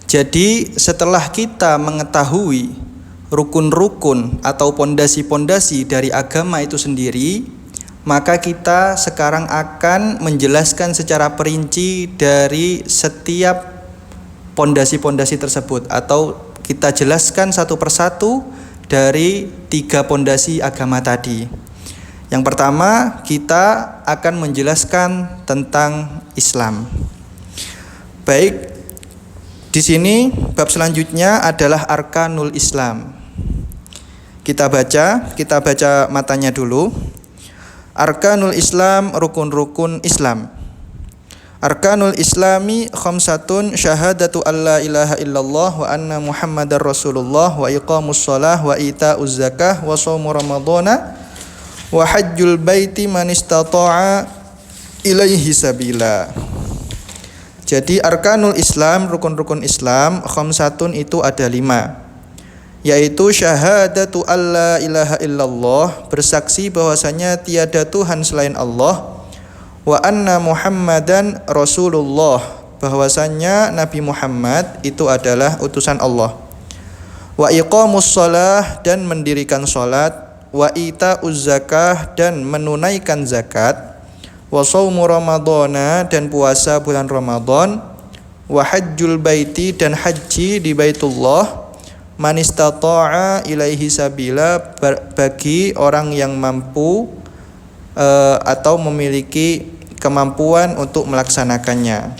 Jadi setelah kita mengetahui rukun-rukun atau pondasi-pondasi dari agama itu sendiri, maka kita sekarang akan menjelaskan secara perinci dari setiap pondasi-pondasi tersebut, atau kita jelaskan satu persatu dari 3 pondasi agama tadi. Yang pertama, kita akan menjelaskan tentang Islam. Baik, di sini bab selanjutnya adalah Arkanul Islam. Kita baca matanya dulu. Arkanul Islam, rukun-rukun Islam. Arkanul Islami khamsatun, syahadatu alla ilaha illallah wa anna muhammadar rasulullah wa iqamus shalah wa ita'uz zakah wa shaumu ramadhana wa hajjul baiti man istata'a ilaihi sabila. Jadi arkanul Islam, rukun-rukun Islam khamsatun itu ada 5, yaitu syahadatu alla ilaha illallah, bersaksi bahwasanya tiada Tuhan selain Allah, wa anna muhammadan rasulullah, bahwasanya Nabi Muhammad itu adalah utusan Allah, wa iqamus shalah, dan mendirikan salat, wa ita'uz zakah, dan menunaikan zakat, wa shaumu ramadhana, dan puasa bulan Ramadan, wa hajjul baiti, dan haji di Baitullah, man istata'a ilaihi sabila, bagi orang yang mampu atau memiliki kemampuan untuk melaksanakannya.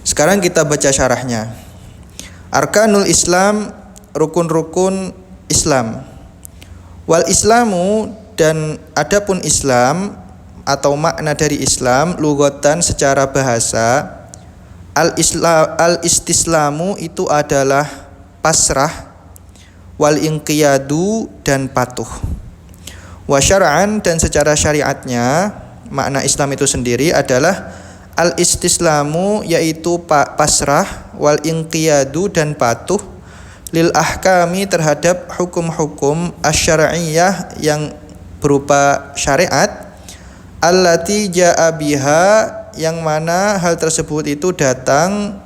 Sekarang kita baca syarahnya. Arkanul Islam, rukun-rukun Islam. Wal Islamu, dan adapun Islam atau makna dari Islam lugatan secara bahasa, al-istislamu itu adalah pasrah, wal inqiyadu, dan patuh. Wa syar'an, dan secara syariatnya makna Islam itu sendiri adalah al-istislamu, yaitu pasrah, wal inqiyadu, dan patuh, lil ahkami, terhadap hukum-hukum asy-syar'iyyah yang berupa syariat, allati ja'a biha, yang mana hal tersebut itu datang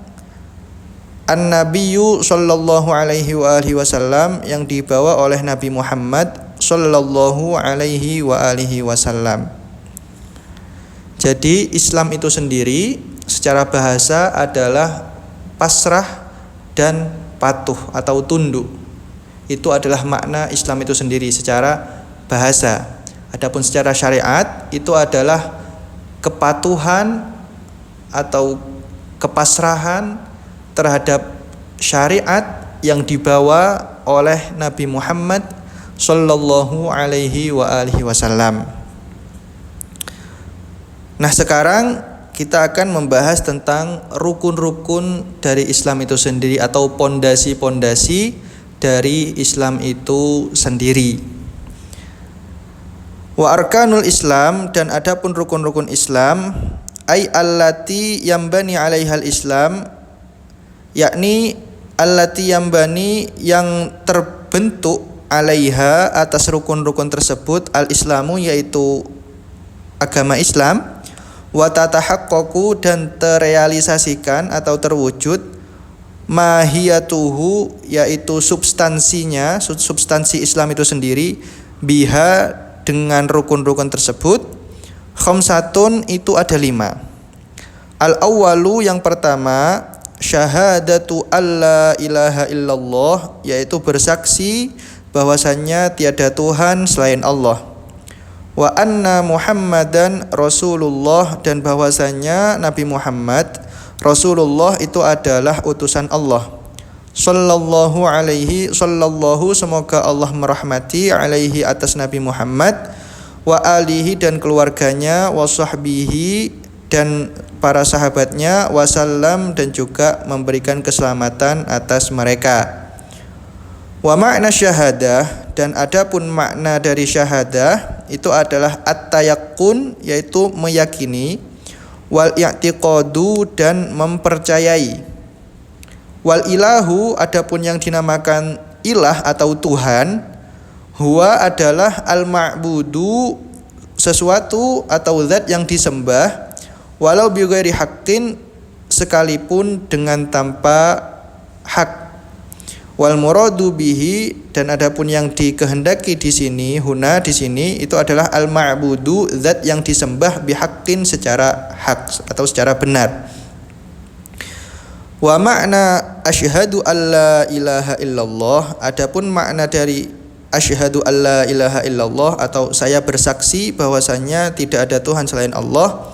an-nabiyyu sallallahu alaihi wa alihi wasallam, yang dibawa oleh Nabi Muhammad sallallahu alaihi wa alihi wasallam. Jadi Islam itu sendiri secara bahasa adalah pasrah dan patuh atau tunduk. Itu adalah makna Islam itu sendiri secara bahasa. Adapun secara syariat itu adalah kepatuhan atau kepasrahan terhadap syariat yang dibawa oleh Nabi Muhammad sallallahu alaihi wa alihi wasallam. Nah, sekarang kita akan membahas tentang rukun-rukun dari Islam itu sendiri atau pondasi-pondasi dari Islam itu sendiri. Wa arkanul Islam, dan adapun rukun-rukun Islam, ay allati yambani 'alaihal Islam, yakni allati yambani, yang terbentuk, 'alaiha, atas rukun-rukun tersebut, al-Islamu, yaitu agama Islam, wa tatahaqqaqu, dan terrealisasikan atau terwujud, mahiyatuhu, yaitu substansinya, substansi Islam itu sendiri, biha, dengan rukun-rukun tersebut, khamsatun, itu ada 5. Al-awwalu, yang pertama, syahadatu alla ilaha illallah, yaitu bersaksi bahwasannya tiada Tuhan selain Allah, wa anna muhammadan rasulullah, dan bahwasanya Nabi Muhammad Rasulullah itu adalah utusan Allah, sallallahu alaihi, sallallahu, semoga Allah merahmati, alaihi, atas Nabi Muhammad, wa alihi, dan keluarganya, wa sahbihi, dan para sahabatnya, wasallam, dan juga memberikan keselamatan atas mereka. Wa makna syahadah, dan adapun makna dari syahadah itu adalah at-tayaqqun, yaitu meyakini, wal i'tiqadu, dan mempercayai, wal ilahu, adapun yang dinamakan ilah atau Tuhan, huwa adalah al-ma'budu, sesuatu atau zat yang disembah, walau bi ghairi haqqin, sekalipun dengan tanpa hak. Wal muradu bihi, dan adapun yang dikehendaki di sini, huna di sini itu adalah al ma'budu, zat yang disembah bihaqqin secara hak atau secara benar. Wa makna asyhadu alla ilaha illallah, adapun makna dari asyhadu alla ilaha illallah atau saya bersaksi bahwasanya tidak ada Tuhan selain Allah,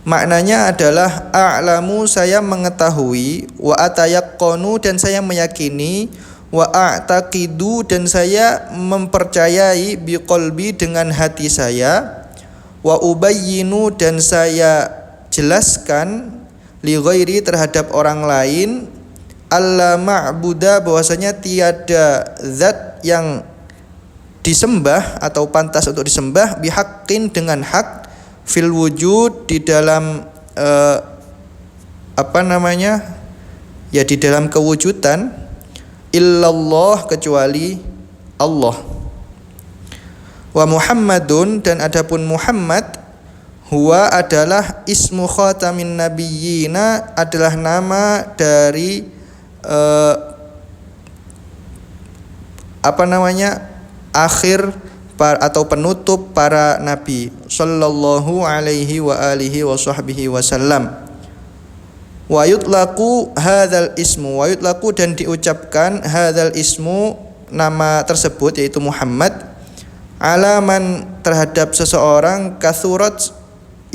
maknanya adalah a'lamu, saya mengetahui, wa atayaqqanu, dan saya meyakini, wa a'taqidu, dan saya mempercayai, biqalbi, dengan hati saya, wa ubayyinu, dan saya jelaskan, li ghairi, terhadap orang lain, alla ma'buda, bahwasanya tiada zat yang disembah atau pantas untuk disembah, bihaqqin, dengan hak, fil wujud, di dalam di dalam kewujudan, illallah, kecuali Allah. Wa Muhammadun, dan adapun Muhammad, huwa adalah ismu khatamin nabiyyina, adalah nama dari akhir atau penutup para nabi, sallallahu alaihi wa alihi wa sahbihi wasallam. Wa yutlaqu hadzal ismu, wa yutlaqu, dan diucapkan hadzal ismu, nama tersebut yaitu Muhammad, alaman, terhadap seseorang, kathurat,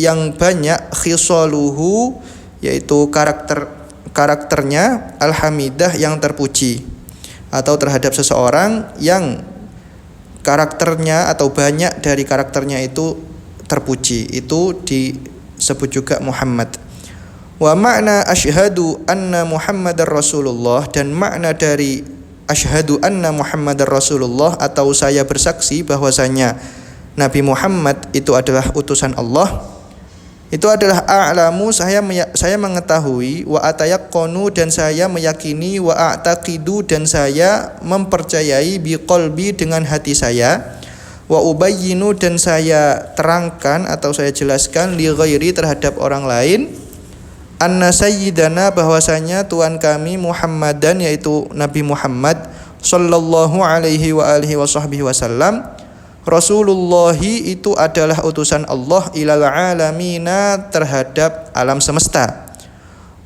yang banyak, khisaluhu, yaitu karakternya, alhamidah, yang terpuji, atau terhadap seseorang yang karakternya atau banyak dari karakternya itu terpuji, itu disebut juga Muhammad. Wa makna asyhadu anna Muhammadar Rasulullah, dan makna dari asyhadu anna Muhammadar Rasulullah atau saya bersaksi bahwasanya Nabi Muhammad itu adalah utusan Allah, itu adalah a'lamu, saya mengetahui, wa atayaqqanu, dan saya meyakini, wa a'taqidu, dan saya mempercayai, biqalbi, dengan hati saya, wa ubayyinu, dan saya terangkan atau saya jelaskan, li ghairi, terhadap orang lain, anna sayyidana, bahwasanya Tuhan kami, Muhammadan, yaitu Nabi Muhammad, sallallahu alaihi wa alihi wa sahbihi wasallam, Rasulullahi, itu adalah utusan Allah, ilal alamina, terhadap alam semesta.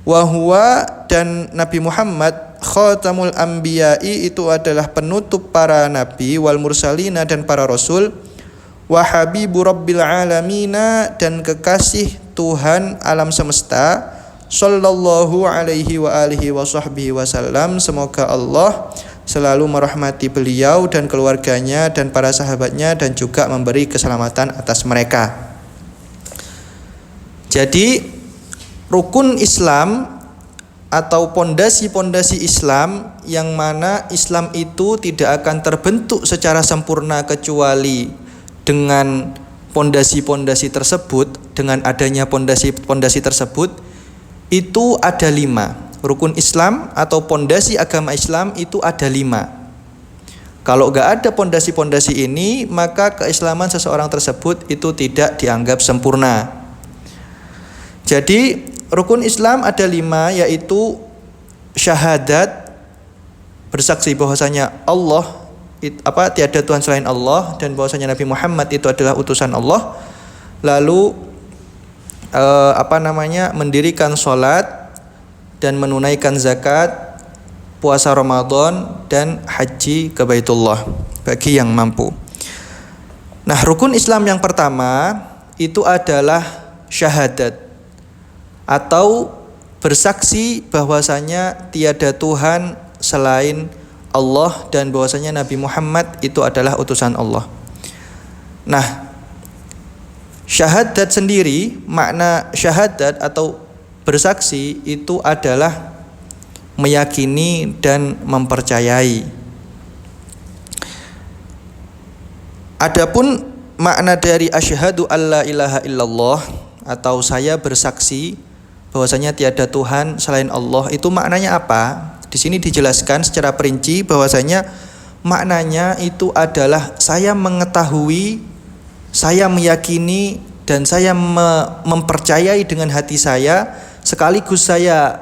Wa huwa, dan Nabi Muhammad, khatamul anbiya'i, itu adalah penutup para nabi, wal mursalina, dan para rasul, wa habibu rabbil alamina, dan kekasih Tuhan alam semesta, sallallahu alaihi wa alihi wa sahbihi wasallam, semoga Allah selalu merahmati beliau dan keluarganya dan para sahabatnya, dan juga memberi keselamatan atas mereka. Jadi rukun Islam atau pondasi-pondasi Islam, yang mana Islam itu tidak akan terbentuk secara sempurna kecuali dengan pondasi-pondasi tersebut, dengan adanya pondasi-pondasi tersebut, itu ada 5. Rukun Islam atau pondasi agama Islam itu ada 5. Kalau gak ada pondasi-pondasi ini, maka keislaman seseorang tersebut itu tidak dianggap sempurna. Jadi rukun Islam ada 5, yaitu syahadat, bersaksi bahwasanya Allah tiada Tuhan selain Allah, dan bahwasanya Nabi Muhammad itu adalah utusan Allah. Lalu mendirikan sholat dan menunaikan zakat, puasa Ramadan, dan haji ke Baitullah bagi yang mampu. Nah, rukun Islam yang pertama itu adalah syahadat atau bersaksi bahwasanya tiada Tuhan selain Allah dan bahwasanya Nabi Muhammad itu adalah utusan Allah. Nah, syahadat sendiri, makna syahadat atau bersaksi itu adalah meyakini dan mempercayai. Adapun makna dari asyhadu alla ilaha illallah atau saya bersaksi bahwasanya tiada Tuhan selain Allah, itu maknanya apa? Di sini dijelaskan secara perinci bahwasanya maknanya itu adalah saya mengetahui, saya meyakini, dan saya mempercayai dengan hati saya sekaligus saya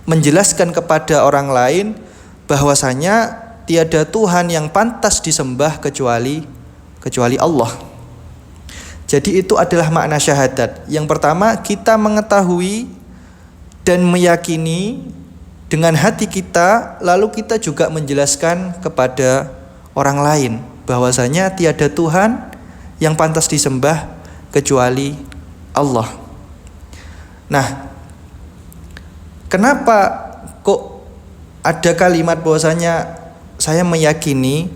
menjelaskan kepada orang lain bahwasanya tiada Tuhan yang pantas disembah kecuali Allah. Jadi itu adalah makna syahadat. Yang pertama, kita mengetahui dan meyakini dengan hati kita, lalu kita juga menjelaskan kepada orang lain bahwasanya tiada Tuhan yang pantas disembah kecuali Allah. Nah, kenapa kok ada kalimat bahwasanya saya meyakini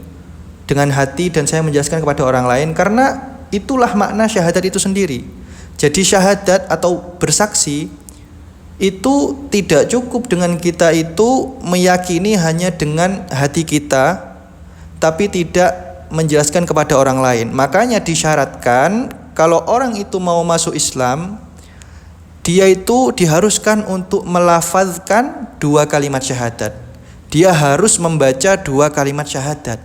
dengan hati dan saya menjelaskan kepada orang lain? Karena itulah makna syahadat itu sendiri. Jadi syahadat atau bersaksi itu tidak cukup dengan kita itu meyakini hanya dengan hati kita, tapi tidak menjelaskan kepada orang lain. Makanya disyaratkan kalau orang itu mau masuk Islam, dia itu diharuskan untuk melafazkan 2 kalimat syahadat. Dia harus membaca 2 kalimat syahadat.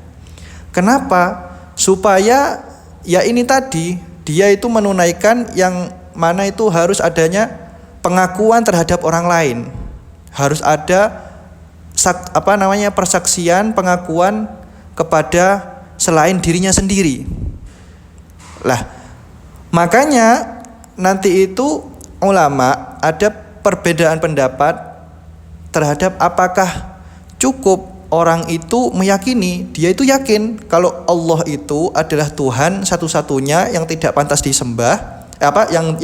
Kenapa? Supaya ya ini tadi, dia itu menunaikan yang mana itu harus adanya pengakuan terhadap orang lain. Harus ada persaksian, pengakuan kepada selain dirinya sendiri. Lah, makanya nanti itu ulama ada perbedaan pendapat terhadap apakah cukup orang itu meyakini, dia itu yakin kalau Allah itu adalah Tuhan satu-satunya yang tidak pantas disembah, yang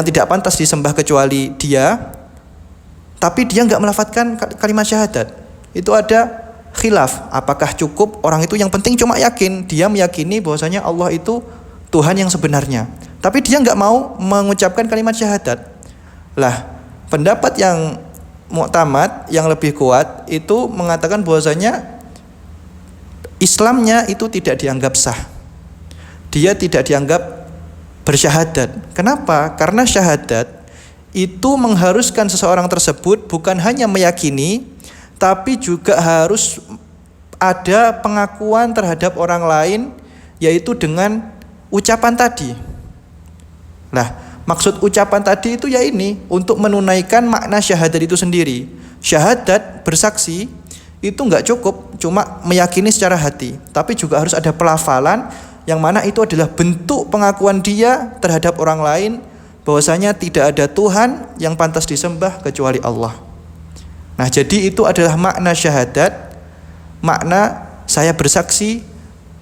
tidak pantas disembah kecuali Dia, tapi dia enggak melafadzkan kalimat syahadat. Itu ada khilaf, apakah cukup orang itu yang penting cuma yakin, dia meyakini bahwasanya Allah itu Tuhan yang sebenarnya, tapi dia enggak mau mengucapkan kalimat syahadat. Lah, pendapat yang mu'tamad yang lebih kuat itu mengatakan bahwasanya Islamnya itu tidak dianggap sah. Dia tidak dianggap bersyahadat. Kenapa? Karena syahadat itu mengharuskan seseorang tersebut bukan hanya meyakini, tapi juga harus ada pengakuan terhadap orang lain, yaitu dengan ucapan tadi. Nah, maksud ucapan tadi itu ya ini, untuk menunaikan makna syahadat itu sendiri. Syahadat, bersaksi, itu enggak cukup cuma meyakini secara hati, tapi juga harus ada pelafalan yang mana itu adalah bentuk pengakuan dia terhadap orang lain bahwasanya tidak ada Tuhan yang pantas disembah kecuali Allah. Nah, jadi itu adalah makna syahadat, makna saya bersaksi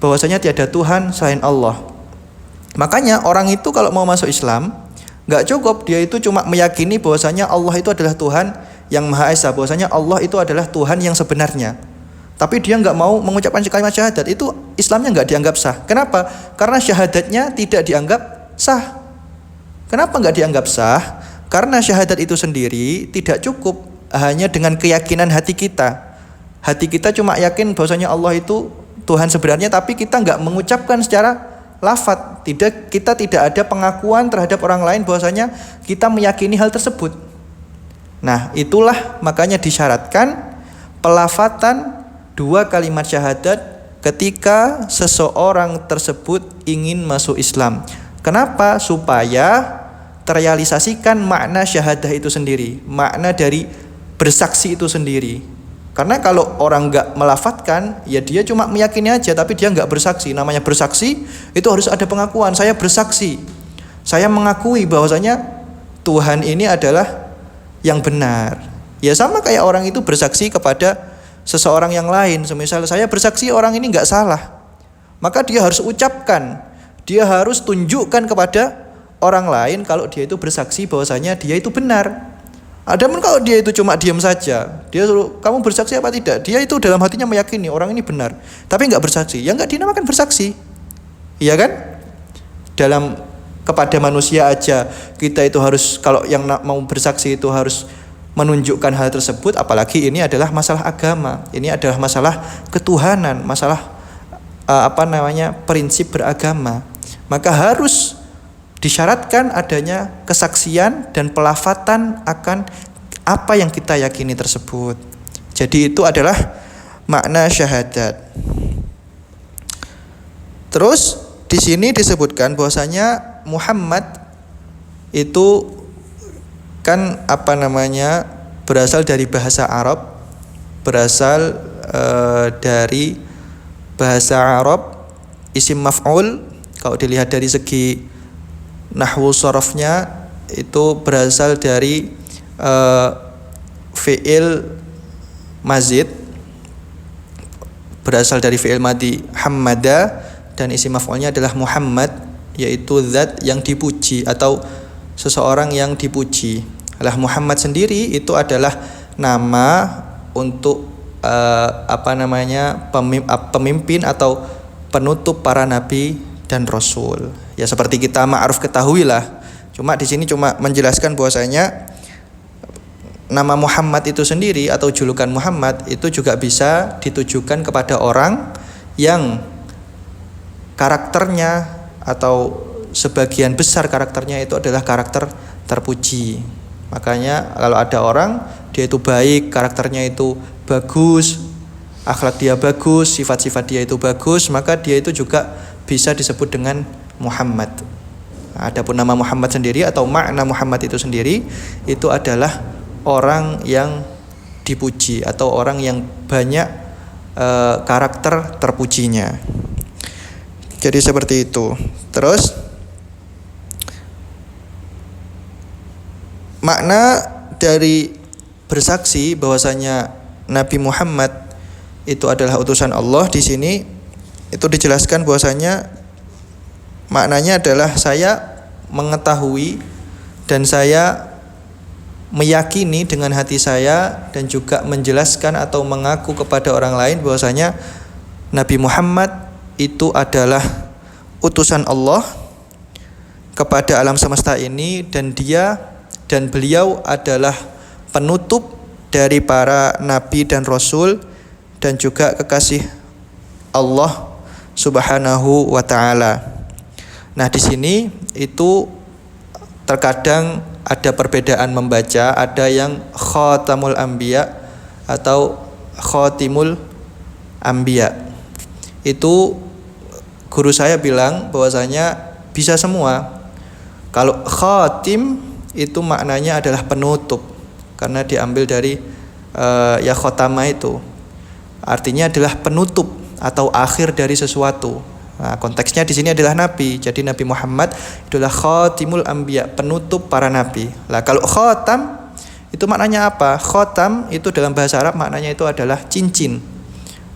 bahwasanya tiada Tuhan selain Allah. Makanya orang itu kalau mau masuk Islam, enggak cukup dia itu cuma meyakini bahwasanya Allah itu adalah Tuhan yang Maha Esa, bahwasanya Allah itu adalah Tuhan yang sebenarnya. Tapi dia enggak mau mengucapkan kalimat syahadat, itu Islamnya enggak dianggap sah. Kenapa? Karena syahadatnya tidak dianggap sah. Kenapa enggak dianggap sah? Karena syahadat itu sendiri tidak cukup hanya dengan keyakinan hati kita. Hati kita cuma yakin bahwasanya Allah itu Tuhan sebenarnya, tapi kita enggak mengucapkan secara lafaz. Kita tidak ada pengakuan terhadap orang lain bahwasanya kita meyakini hal tersebut. Nah, itulah makanya disyaratkan pelafatan 2 kalimat syahadat ketika seseorang tersebut ingin masuk Islam. Kenapa? Supaya terrealisasikan makna syahadah itu sendiri, makna dari bersaksi itu sendiri. Karena kalau orang enggak melafatkan, ya dia cuma meyakini aja, tapi dia enggak bersaksi. Namanya bersaksi itu harus ada pengakuan. Saya bersaksi, saya mengakui bahwasanya Tuhan ini adalah yang benar. Ya sama kayak orang itu bersaksi kepada seseorang yang lain. Semisal saya bersaksi orang ini enggak salah, maka dia harus ucapkan, dia harus tunjukkan kepada orang lain kalau dia itu bersaksi bahwasanya dia itu benar. Adapun kalau dia itu cuma diam saja, dia suruh kamu bersaksi apa tidak, dia itu dalam hatinya meyakini orang ini benar, tapi enggak bersaksi, ya enggak dinamakan bersaksi. Iya kan? Dalam kepada manusia aja kita itu harus, kalau yang mau bersaksi itu harus menunjukkan hal tersebut, apalagi ini adalah masalah agama, ini adalah masalah ketuhanan, masalah prinsip beragama. Maka harus disyaratkan adanya kesaksian dan pelafatan akan apa yang kita yakini tersebut. Jadi itu adalah makna syahadat. Terus di sini disebutkan bahwasanya Muhammad itu kan berasal dari bahasa Arab, dari bahasa Arab isim maf'ul kalau dilihat dari segi nahwu sharafnya itu berasal dari fi'il mazid, berasal dari fi'il madi hammada, dan isim maf'ulnya adalah Muhammad, yaitu zat yang dipuji atau seseorang yang dipuji. Lah Muhammad sendiri itu adalah nama untuk pemimpin atau penutup para nabi dan rasul. Ya seperti kita ma'ruf ketahui lah. Cuma di sini cuma menjelaskan bahwasanya nama Muhammad itu sendiri atau julukan Muhammad itu juga bisa ditujukan kepada orang yang karakternya atau sebagian besar karakternya itu adalah karakter terpuji. Makanya kalau ada orang dia itu baik, karakternya itu bagus, akhlak dia bagus, sifat-sifat dia itu bagus, maka dia itu juga bisa disebut dengan Muhammad. Adapun nama Muhammad sendiri atau makna Muhammad itu sendiri itu adalah orang yang dipuji atau orang yang banyak karakter terpujinya. Jadi seperti itu. Terus makna dari bersaksi bahwasanya Nabi Muhammad itu adalah utusan Allah di sini itu dijelaskan bahwasanya maknanya adalah saya mengetahui dan saya meyakini dengan hati saya dan juga menjelaskan atau mengaku kepada orang lain bahwasanya Nabi Muhammad itu adalah utusan Allah kepada alam semesta ini, dan beliau adalah penutup dari para nabi dan rasul dan juga kekasih Allah Subhanahu wa taala. Nah, di sini itu terkadang ada perbedaan membaca, ada yang khatamul anbiya atau khatimul anbiya. Itu guru saya bilang bahwasanya bisa semua. Kalau khatim itu maknanya adalah penutup, karena diambil dari ya khotama itu. Artinya adalah penutup atau akhir dari sesuatu. Nah, konteksnya di sini adalah nabi. Jadi Nabi Muhammad adalah khatimul anbiya, penutup para nabi. Lah kalau khatam itu maknanya apa? Khatam itu dalam bahasa Arab maknanya itu adalah cincin.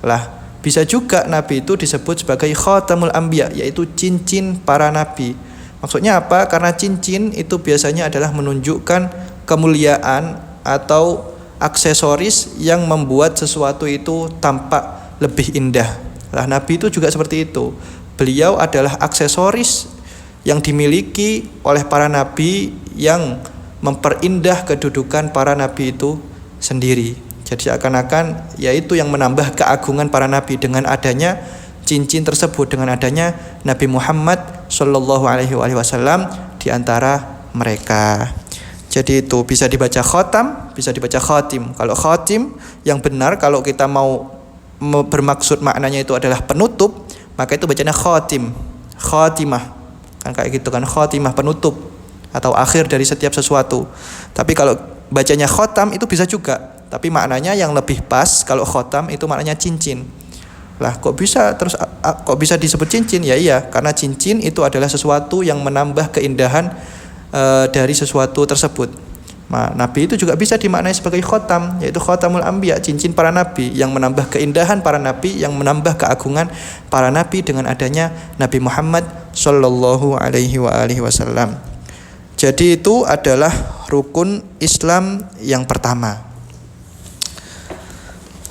Lah bisa juga nabi itu disebut sebagai khatamul anbiya, yaitu cincin para nabi. Maksudnya apa? Karena cincin itu biasanya adalah menunjukkan kemuliaan atau aksesoris yang membuat sesuatu itu tampak lebih indah. Lah Nabi itu juga seperti itu. Beliau adalah aksesoris yang dimiliki oleh para nabi yang memperindah kedudukan para nabi itu sendiri. Jadi seakan-akan yaitu yang menambah keagungan para nabi dengan adanya cincin tersebut, dengan adanya Nabi Muhammad Shallallahu Alaihi Wasallam di antara mereka. Jadi itu bisa dibaca khotam, bisa dibaca khatim. Kalau khatim yang benar, kalau kita mau bermaksud maknanya itu adalah penutup, maka itu bacanya khatim, khatimah, kan kayak gitu kan, khatimah penutup atau akhir dari setiap sesuatu. Tapi kalau bacanya khotam itu bisa juga, tapi maknanya yang lebih pas kalau khotam itu maknanya cincin. Lah kok bisa disebut cincin? Ya iya, karena cincin itu adalah sesuatu yang menambah keindahan dari sesuatu tersebut. Nah, nabi itu juga bisa dimaknai sebagai khotam, yaitu khotamul anbiya, cincin para nabi yang menambah keindahan para nabi, yang menambah keagungan para nabi dengan adanya Nabi Muhammad Shallallahu Alaihi Wasallam. Jadi itu adalah rukun Islam yang pertama.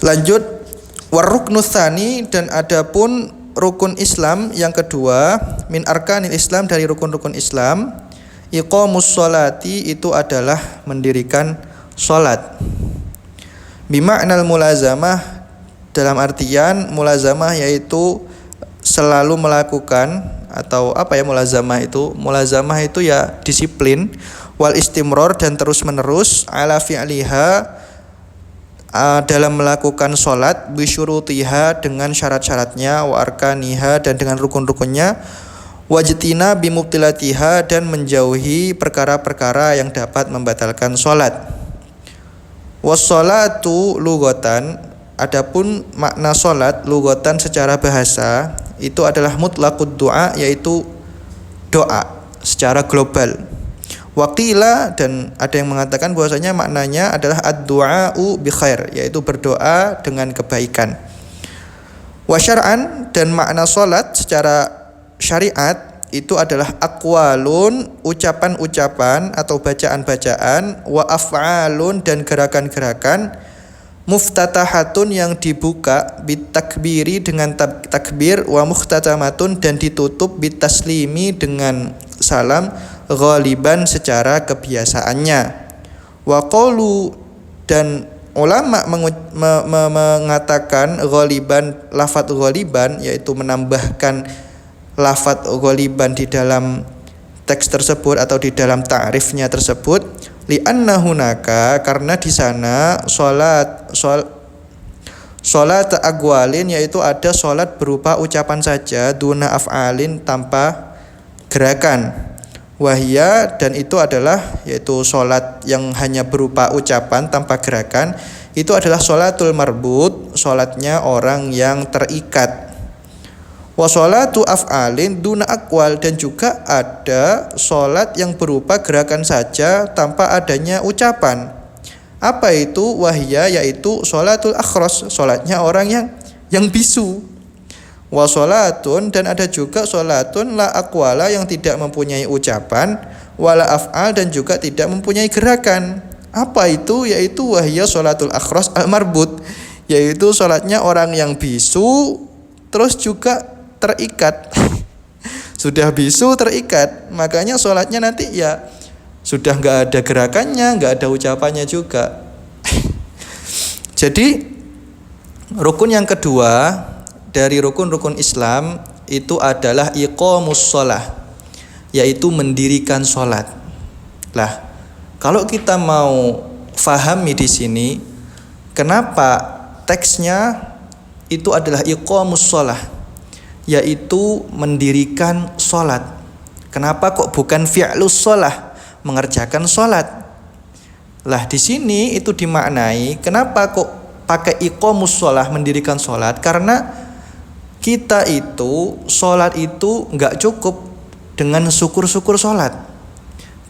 Lanjut, waruknu tsani, dan adapun rukun Islam yang kedua, min arkanil Islam, dari rukun-rukun Islam, iqamus sholati, itu adalah mendirikan sholat. Bima'nal mulazamah, dalam artian mulazamah yaitu selalu melakukan, atau apa ya mulazamah itu? Mulazamah itu ya disiplin, wal istimror, dan terus menerus, ala fi'liha, dalam melakukan sholat, bisyurutiha, dengan syarat-syaratnya, wa arkaniha, dan dengan rukun-rukunnya, wajtina bimubtilatiha, dan menjauhi perkara-perkara yang dapat membatalkan sholat. Wassolatu lughatan, adapun makna sholat lughatan secara bahasa itu adalah mutlaqud doa, yaitu doa secara global. Waqila, dan ada yang mengatakan bahwasanya maknanya adalah ad-du'a'u bi khair, yaitu berdoa dengan kebaikan. Wa syar'an, dan makna sholat secara syariat itu adalah aqwalun, ucapan-ucapan atau bacaan-bacaan, wa af'alun, dan gerakan-gerakan, muftatahatun, yang dibuka, bitakbiri, dengan takbir, wa mukhtatamatun, dan ditutup, bitaslimi, dengan salam, ghaliban, secara kebiasaannya. Wa qalu, dan ulama mengatakan ghaliban, lafadz ghaliban, yaitu menambahkan lafadz ghaliban di dalam teks tersebut atau di dalam ta'rifnya tersebut, li'anna hunaka, karena di sana salat aqwalin, yaitu ada salat berupa ucapan saja, duna af'alin, tanpa gerakan. Wahya, dan itu adalah yaitu salat yang hanya berupa ucapan tanpa gerakan, itu adalah salatul marbut, salatnya orang yang terikat. Wa sholatu af'alin duna aqwal, dan juga ada sholat yang berupa gerakan saja tanpa adanya ucapan. Apa itu? Wahya, yaitu sholatul akhros, sholatnya orang yang bisu. Wa sholatun, dan ada juga sholatun la aqwala, yang tidak mempunyai ucapan, wala af'al, dan juga tidak mempunyai gerakan. Apa itu? Yaitu wahya sholatul akhros al-marbut, yaitu sholatnya orang yang bisu terus juga terikat. Sudah bisu terikat, makanya sholatnya nanti ya sudah nggak ada gerakannya, nggak ada ucapannya juga. Jadi rukun yang kedua dari rukun-rukun Islam itu adalah iqamus shalah, yaitu mendirikan sholat. Lah, kalau kita mau fahami di sini, kenapa teksnya itu adalah iqamus shalah, yaitu mendirikan sholat. Kenapa kok bukan fi'lus sholah, mengerjakan sholat? Lah, di sini itu dimaknai kenapa kok pakai iqamus sholah, mendirikan sholat, karena kita itu sholat itu nggak cukup dengan syukur-syukur sholat,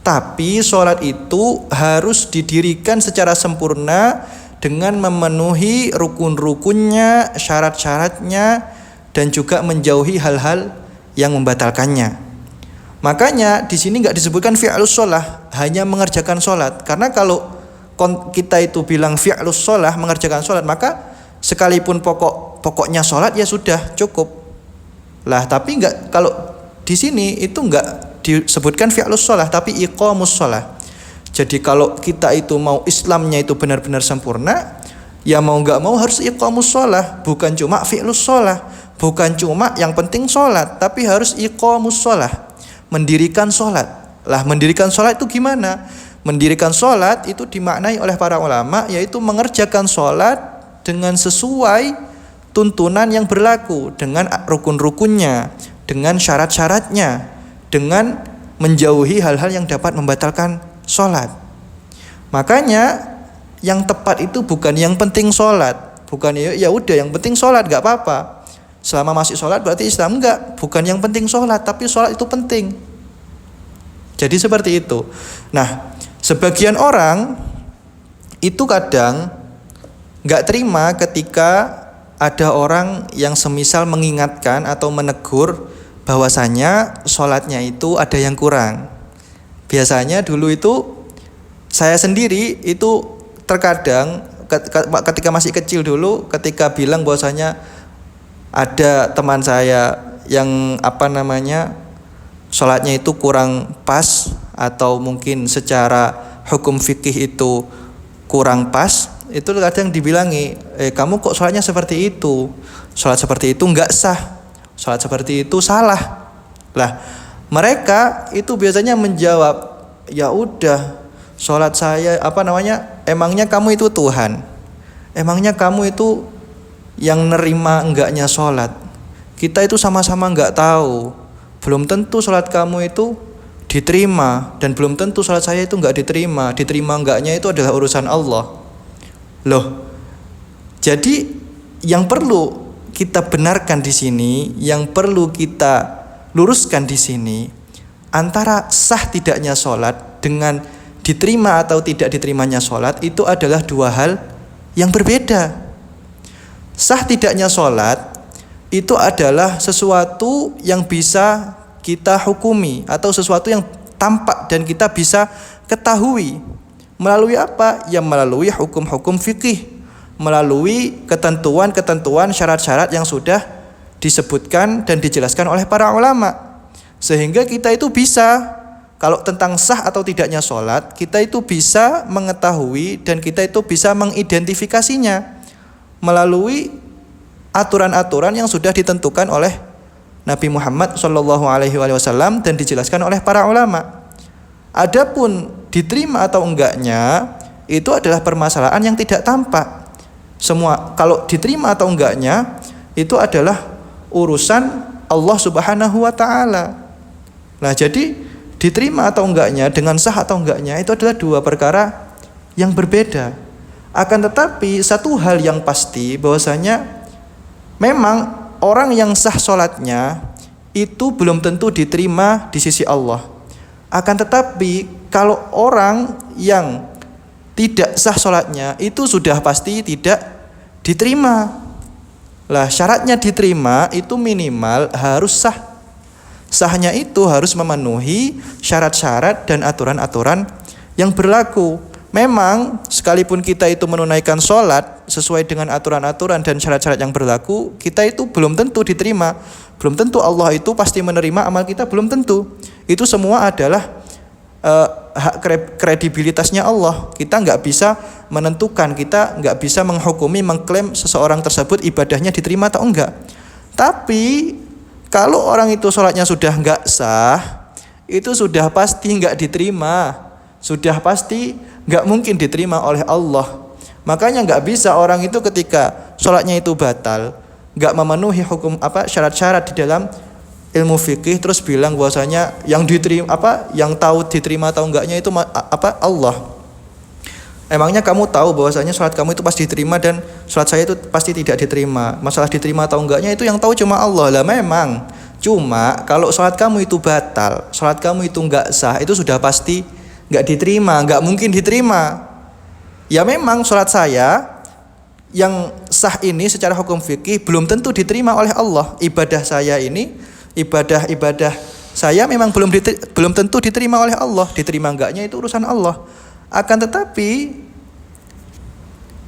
tapi sholat itu harus didirikan secara sempurna dengan memenuhi rukun-rukunnya, syarat-syaratnya, dan juga menjauhi hal-hal yang membatalkannya. Makanya di sini nggak disebutkan fi'lus sholah, hanya mengerjakan sholat. Karena kalau kita itu bilang fi'lus sholah, mengerjakan sholat, maka sekalipun pokoknya sholat ya sudah cukup. Lah, tapi nggak, kalau di sini itu nggak disebutkan fi'lus sholah, tapi iqamus sholah. Jadi kalau kita itu mau Islamnya itu benar-benar sempurna, ya mau nggak mau harus iqamus sholah, bukan cuma fi'lus sholah. Bukan cuma yang penting sholat, tapi harus iqamus sholah, mendirikan sholat. Lah, mendirikan sholat itu gimana? Mendirikan sholat itu dimaknai oleh para ulama, yaitu mengerjakan sholat dengan sesuai tuntunan yang berlaku, dengan rukun-rukunnya, dengan syarat-syaratnya, dengan menjauhi hal-hal yang dapat membatalkan sholat. Makanya yang tepat itu bukan yang penting sholat, bukan ya udah yang penting sholat gak apa-apa. Selama masih sholat berarti Islam, enggak, bukan yang penting sholat, tapi sholat itu penting. Jadi seperti itu. Nah, sebagian orang itu kadang nggak terima ketika ada orang yang semisal mengingatkan atau menegur bahwasanya sholatnya itu ada yang kurang. Biasanya dulu itu saya sendiri itu terkadang ketika masih kecil dulu, ketika bilang bahwasanya ada teman saya yang sholatnya itu kurang pas, atau mungkin secara hukum fikih itu kurang pas, itu kadang dibilangi, kamu kok sholatnya seperti itu, sholat seperti itu nggak sah, sholat seperti itu salah. Lah, mereka itu biasanya menjawab, ya udah, sholat saya emangnya kamu itu Tuhan, emangnya kamu itu yang nerima enggaknya sholat, kita itu sama-sama enggak tahu. belum tentu sholat kamu itu diterima, dan belum tentu sholat saya itu enggak diterima. Diterima enggaknya itu adalah urusan Allah. Loh, jadi yang perlu kita benarkan di sini, yang perlu kita luruskan di sini, antara sah tidaknya sholat dengan diterima atau tidak diterimanya sholat itu adalah dua hal yang berbeda. Sah tidaknya sholat itu adalah sesuatu yang bisa kita hukumi atau sesuatu yang tampak dan kita bisa ketahui. Melalui apa? Ya melalui hukum-hukum fikih, melalui ketentuan-ketentuan syarat-syarat yang sudah disebutkan dan dijelaskan oleh para ulama. Sehingga kita itu bisa, kalau tentang sah atau tidaknya sholat, kita itu bisa mengetahui dan kita itu bisa mengidentifikasinya melalui aturan-aturan yang sudah ditentukan oleh Nabi Muhammad SAW dan dijelaskan oleh para ulama. Adapun diterima atau enggaknya itu adalah permasalahan yang tidak tampak. Semua kalau diterima atau enggaknya itu adalah urusan Allah Subhanahu wa taala. Nah, jadi diterima atau enggaknya dengan sah atau enggaknya itu adalah dua perkara yang berbeda. Akan tetapi satu hal yang pasti bahwasanya memang orang yang sah sholatnya itu belum tentu diterima di sisi Allah. Akan tetapi kalau orang yang tidak sah sholatnya itu sudah pasti tidak diterima. Lah, syaratnya diterima itu minimal harus sah. Sahnya itu harus memenuhi syarat-syarat dan aturan-aturan yang berlaku. Memang sekalipun kita itu menunaikan sholat sesuai dengan aturan-aturan dan syarat-syarat yang berlaku, kita itu belum tentu diterima. Belum tentu Allah itu pasti menerima amal kita, belum tentu. Itu semua adalah hak kredibilitasnya Allah. Kita nggak bisa menentukan, kita nggak bisa menghukumi, mengklaim seseorang tersebut ibadahnya diterima atau enggak. Tapi kalau orang itu sholatnya sudah nggak sah, itu sudah pasti nggak diterima, sudah pasti nggak mungkin diterima oleh Allah. Makanya nggak bisa orang itu ketika sholatnya itu batal, nggak memenuhi hukum syarat-syarat di dalam ilmu fikih terus bilang bahwasanya yang diterima yang tahu diterima atau enggaknya itu Allah. Emangnya kamu tahu bahwasanya sholat kamu itu pasti diterima dan sholat saya itu pasti tidak diterima? Masalah diterima atau enggaknya itu yang tahu cuma Allah. Lah memang. Cuma kalau sholat kamu itu batal, sholat kamu itu enggak sah, itu sudah pasti enggak diterima, enggak mungkin diterima. Ya memang sholat saya yang sah ini secara hukum fikih belum tentu diterima oleh Allah. Ibadah saya ini, ibadah saya memang belum tentu diterima oleh Allah. Diterima enggaknya itu urusan Allah. Akan tetapi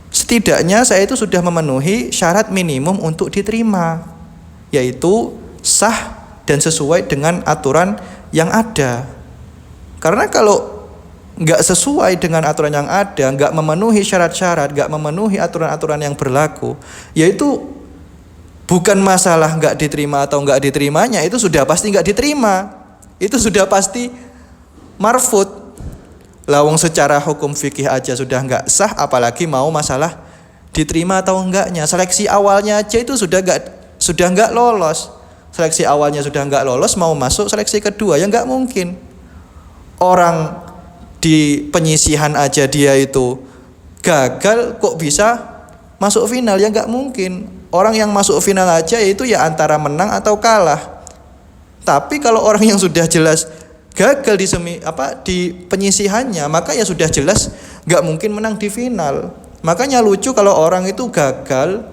setidaknya saya itu sudah memenuhi syarat minimum untuk diterima, yaitu sah dan sesuai dengan aturan yang ada. Karena kalau nggak sesuai dengan aturan yang ada, nggak memenuhi syarat-syarat, nggak memenuhi aturan-aturan yang berlaku, yaitu bukan masalah nggak diterima atau nggak diterimanya, itu sudah pasti nggak diterima, itu sudah pasti marfut. Lawang secara hukum fikih aja sudah nggak sah, apalagi mau masalah diterima atau enggaknya. Seleksi awalnya aja itu sudah nggak lolos. Seleksi awalnya sudah nggak lolos, mau masuk seleksi kedua ya nggak mungkin. Orang di penyisihan aja dia itu gagal, kok bisa masuk final? Ya nggak mungkin. Orang yang masuk final aja itu ya antara menang atau kalah. Tapi kalau orang yang sudah jelas gagal di penyisihannya, maka ya sudah jelas nggak mungkin menang di final. Makanya lucu kalau orang itu gagal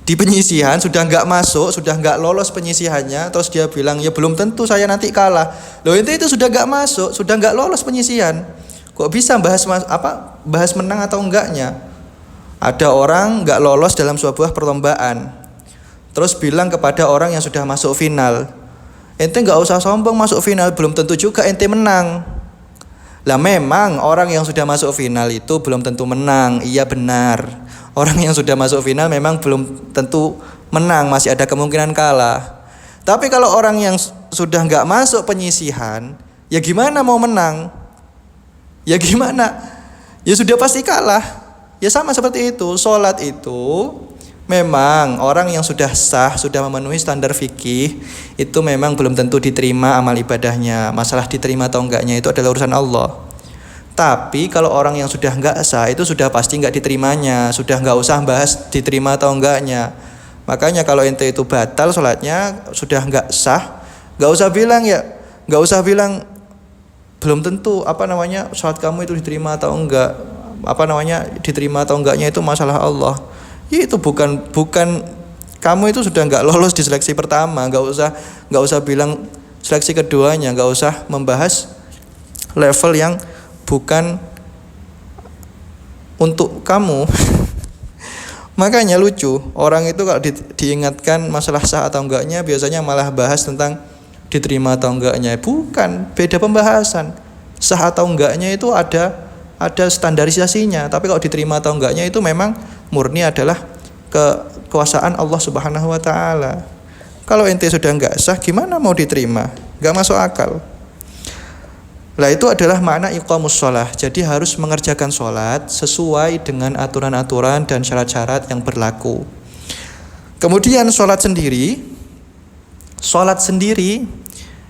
di penyisihan, sudah nggak masuk, sudah nggak lolos penyisihannya, terus dia bilang ya belum tentu saya nanti kalah. Loh, itu sudah nggak masuk, sudah nggak lolos penyisihan, kok bisa bahas menang atau enggaknya? Ada orang nggak lolos dalam sebuah perlombaan, terus bilang kepada orang yang sudah masuk final, ente nggak usah sombong, masuk final belum tentu juga ente menang. Lah memang orang yang sudah masuk final itu belum tentu menang, iya benar. Orang yang sudah masuk final memang belum tentu menang, masih ada kemungkinan kalah. Tapi kalau orang yang sudah nggak masuk penyisihan, ya gimana mau menang? Ya gimana? Ya sudah pasti kalah. Ya sama seperti itu, sholat itu Memang orang yang sudah sah, sudah memenuhi standar fikih, itu memang belum tentu diterima amal ibadahnya. Masalah diterima atau enggaknya itu adalah urusan Allah. Tapi kalau orang yang sudah enggak sah, itu sudah pasti enggak diterimanya. Sudah enggak usah bahas diterima atau enggaknya. Makanya kalau ente itu batal sholatnya, sudah enggak sah, enggak usah bilang enggak usah bilang belum tentu sholat kamu itu diterima atau enggak. Diterima atau enggaknya itu masalah Allah. Ya itu bukan kamu itu sudah nggak lolos di seleksi pertama, nggak usah bilang seleksi keduanya, nggak usah membahas level yang bukan untuk kamu. Makanya lucu, orang itu kalau diingatkan masalah sah atau enggaknya biasanya malah bahas tentang diterima atau enggaknya. Bukan, beda pembahasan. Sah atau enggaknya itu ada standarisasinya, tapi kalau diterima atau enggaknya itu memang murni adalah kekuasaan Allah Subhanahu wa taala. Kalau ente sudah enggak sah, gimana mau diterima? Enggak masuk akal. Lah itu adalah makna iqamus shalah. Jadi harus mengerjakan sholat sesuai dengan aturan-aturan dan syarat-syarat yang berlaku. Kemudian sholat sendiri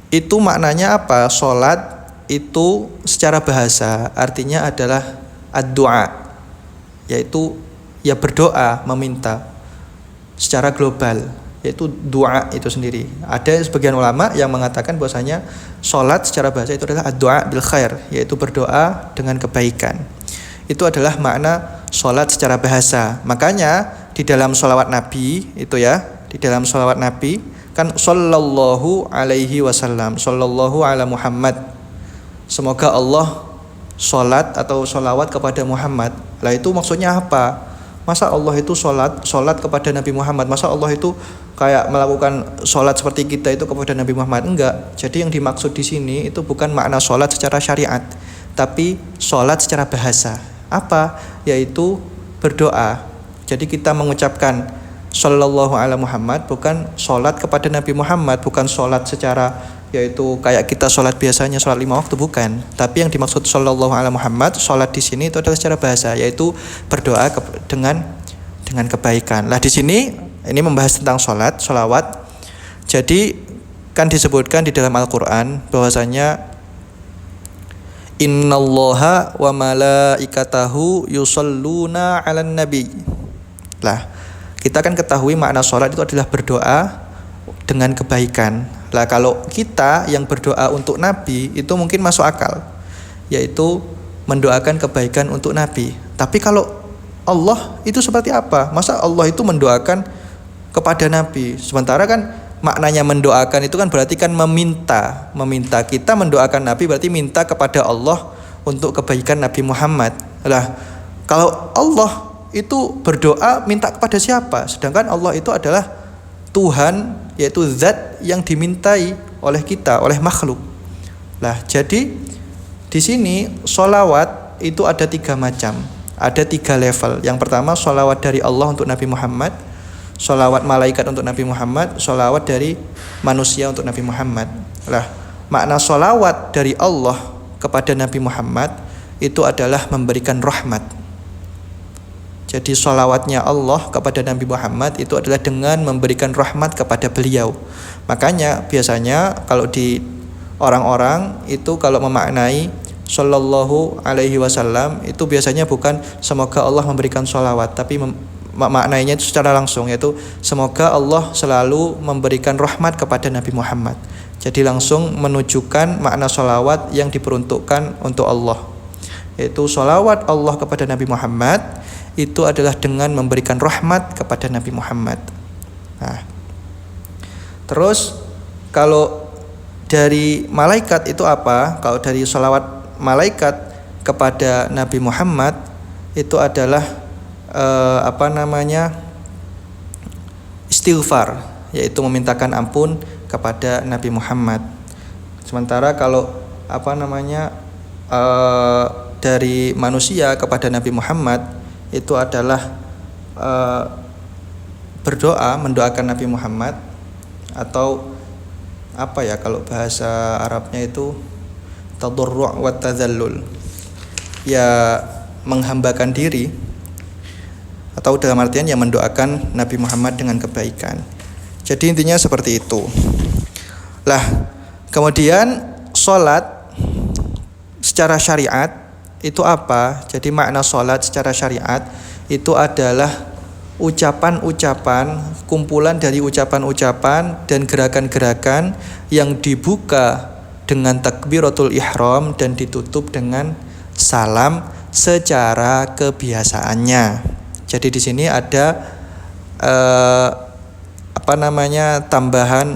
itu maknanya apa? Sholat itu secara bahasa artinya adalah ad-du'a, yaitu ya berdoa, meminta secara global, yaitu doa itu sendiri. Ada sebagian ulama yang mengatakan bahwasanya sholat secara bahasa itu adalah ad-du'a bil khair, yaitu berdoa dengan kebaikan. Itu adalah makna sholat secara bahasa. Makanya di dalam sholawat Nabi itu di dalam sholawat Nabi kan sallallahu alaihi wasallam, sallallahu ala Muhammad. Semoga Allah sholat atau sholawat kepada Muhammad. Lah itu maksudnya apa? Masa Allah itu sholat kepada Nabi Muhammad? Masa Allah itu kayak melakukan sholat seperti kita itu kepada Nabi Muhammad? Enggak. Jadi yang dimaksud di sini itu bukan makna sholat secara syariat, tapi sholat secara bahasa. Apa? Yaitu berdoa. Jadi kita mengucapkan sallallahu ala Muhammad, bukan sholat kepada Nabi Muhammad, bukan sholat secara yaitu kayak kita sholat biasanya sholat 5 waktu, bukan. Tapi yang dimaksud sallallahu ala Muhammad, sholat di sini itu adalah secara bahasa, yaitu berdoa dengan kebaikan. Lah di sini ini membahas tentang sholawat. Jadi kan disebutkan di dalam Al-Qur'an bahwasanya innallaha wa malaikatahu yusholluna 'alan nabi. Lah kita kan ketahui makna sholat itu adalah berdoa dengan kebaikan. Lah kalau kita yang berdoa untuk Nabi itu mungkin masuk akal, yaitu mendoakan kebaikan untuk Nabi. Tapi kalau Allah itu seperti apa? Masa Allah itu mendoakan kepada Nabi? Sementara kan maknanya mendoakan itu kan berarti kan meminta. Kita mendoakan Nabi berarti minta kepada Allah untuk kebaikan Nabi Muhammad. Lah kalau Allah itu berdoa minta kepada siapa? Sedangkan Allah itu adalah Tuhan, yaitu zat yang dimintai oleh kita, oleh makhluk. Lah jadi di sini sholawat itu ada 3 macam, ada 3 level. Yang pertama sholawat dari Allah untuk Nabi Muhammad, sholawat malaikat untuk Nabi Muhammad, sholawat dari manusia untuk Nabi Muhammad. Lah makna sholawat dari Allah kepada Nabi Muhammad itu adalah memberikan rahmat. Jadi sholawatnya Allah kepada Nabi Muhammad itu adalah dengan memberikan rahmat kepada beliau. Makanya biasanya kalau di orang-orang itu kalau memaknai sallallahu alaihi wasallam itu biasanya bukan semoga Allah memberikan sholawat, tapi maknainya itu secara langsung, yaitu semoga Allah selalu memberikan rahmat kepada Nabi Muhammad. Jadi langsung menunjukkan makna sholawat yang diperuntukkan untuk Allah, yaitu sholawat Allah kepada Nabi Muhammad itu adalah dengan memberikan rahmat kepada Nabi Muhammad. Nah, terus kalau dari malaikat itu apa? Kalau dari sholawat malaikat kepada Nabi Muhammad itu adalah istighfar, yaitu memintakan ampun kepada Nabi Muhammad. Sementara kalau dari manusia kepada Nabi Muhammad itu adalah berdoa, mendoakan Nabi Muhammad, atau kalau bahasa Arabnya itu tadarru' wa tadzallul, ya menghambakan diri atau dalam artian yang mendoakan Nabi Muhammad dengan kebaikan. Jadi intinya seperti itu. Lah, kemudian sholat secara syariat itu apa? Jadi makna sholat secara syariat itu adalah ucapan-ucapan, kumpulan dari ucapan-ucapan dan gerakan-gerakan yang dibuka dengan takbiratul ihram dan ditutup dengan salam secara kebiasaannya. Jadi di sini ada tambahan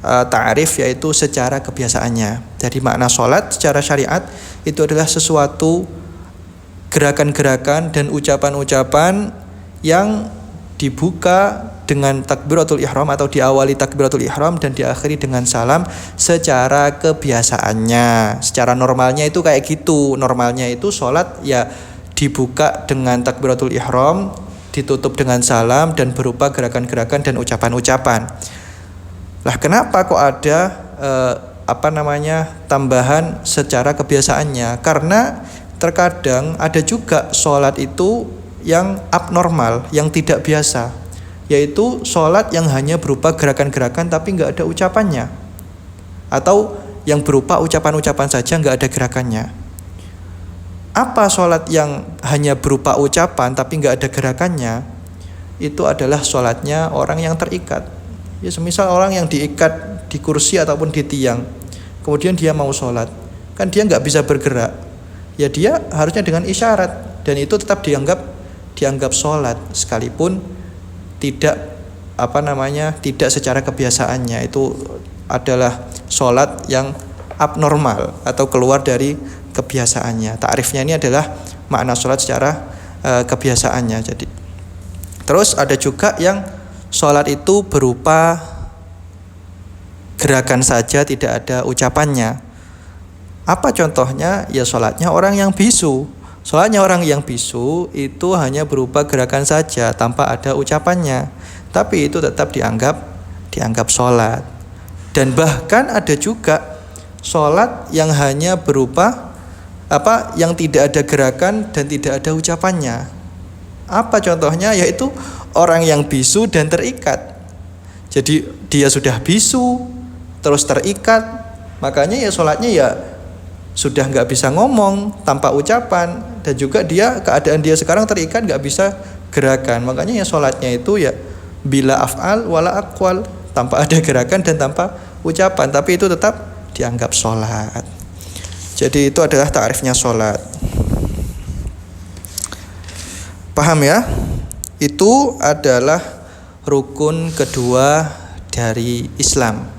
ta'rif, yaitu secara kebiasaannya. Jadi makna sholat secara syariat itu adalah sesuatu gerakan-gerakan dan ucapan-ucapan yang dibuka dengan takbiratul ihram atau diawali takbiratul ihram dan diakhiri dengan salam secara kebiasaannya. Secara normalnya itu kayak gitu. Normalnya itu sholat ya dibuka dengan takbiratul ihram, ditutup dengan salam dan berupa gerakan-gerakan dan ucapan-ucapan. Lah kenapa kok ada tambahan secara kebiasaannya? Karena terkadang ada juga sholat itu yang abnormal, yang tidak biasa, yaitu sholat yang hanya berupa gerakan-gerakan tapi nggak ada ucapannya, atau yang berupa ucapan-ucapan saja nggak ada gerakannya. Apa sholat yang hanya berupa ucapan tapi nggak ada gerakannya? Itu adalah sholatnya orang yang terikat. Ya semisal orang yang diikat di kursi ataupun di tiang, kemudian dia mau sholat, kan dia nggak bisa bergerak. Ya dia harusnya dengan isyarat, dan itu tetap dianggap sholat sekalipun tidak tidak secara kebiasaannya. Itu adalah sholat yang abnormal atau keluar dari kebiasaannya. Ta'rifnya ini adalah makna sholat secara kebiasaannya. Jadi terus ada juga yang sholat itu berupa gerakan saja, tidak ada ucapannya. Apa contohnya? Ya sholatnya orang yang bisu. Sholatnya orang yang bisu itu hanya berupa gerakan saja tanpa ada ucapannya, tapi itu tetap dianggap sholat. Dan bahkan ada juga sholat yang hanya berupa yang tidak ada gerakan dan tidak ada ucapannya. Apa contohnya? Yaitu orang yang bisu dan terikat. Jadi dia sudah bisu terus terikat, makanya ya sholatnya ya sudah nggak bisa ngomong tanpa ucapan, dan juga keadaan dia sekarang terikat nggak bisa gerakan, makanya ya sholatnya itu ya bila af'al wala aqwal, tanpa ada gerakan dan tanpa ucapan, tapi itu tetap dianggap sholat. Jadi itu adalah ta'rifnya sholat. Paham ya? Itu adalah rukun kedua dari Islam.